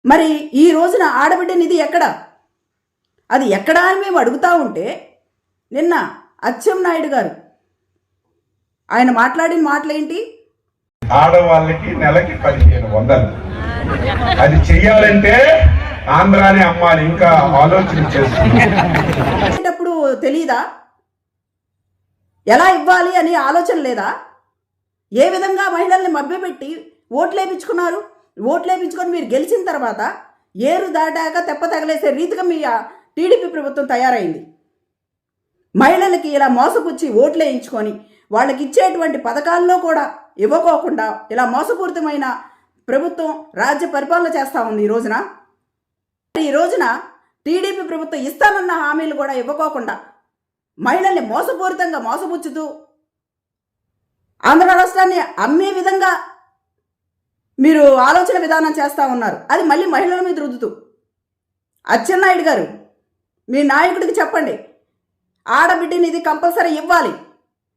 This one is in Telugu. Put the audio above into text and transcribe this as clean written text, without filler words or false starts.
మరి ఈ రోజున ఆడబిడ్డ నిధి ఎక్కడ? అది ఎక్కడా అని మేము అడుగుతూ ఉంటే నిన్న అచ్చెన్నాయుడు గారు ఆయన మాట్లాడిన మాటలేంటి? ఆడవాళ్ళకి నెలకి 1500 అది చెయ్యాలంటే ఆంధ్రానే అమ్మాలి. ఇంకా ఆలోచన చేసేటప్పుడు తెలీదా? ఎలా ఇవ్వాలి అని ఆలోచన లేదా? ఏ విధంగా మహిళల్ని మభ్యపెట్టి ఓట్లేపించుకున్నారు? ఓట్లేపించుకొని మీరు గెలిచిన తర్వాత ఏరు దాటాక తెప్ప తగలేసే రీతిగా మీ టీడీపీ ప్రభుత్వం తయారైంది. మహిళలకి ఇలా మోసపుచ్చి ఓట్లేయించుకొని వాళ్ళకి ఇచ్చేటువంటి పథకాల్లో కూడా ఇవ్వకోకుండా ఇలా మోసపూరితమైన ప్రభుత్వం రాజ్య పరిపాలన చేస్తూ ఉంది. ఈ రోజున టీడీపీ ప్రభుత్వం ఇస్తానన్న హామీలు కూడా ఇవ్వకోకుండా మహిళల్ని మోసపూరితంగా మోసపుచ్చుతూ ఆంధ్ర రాష్ట్రాన్ని అమ్మే విధంగా మీరు ఆలోచన విధానం చేస్తూ ఉన్నారు. అది మళ్ళీ మహిళల మీద రుద్దుతూ. అచ్చెన్నాయుడు గారు, మీ నాయకుడికి చెప్పండి, ఆడబిడ్డని ఇది కంపల్సరీ ఇవ్వాలి.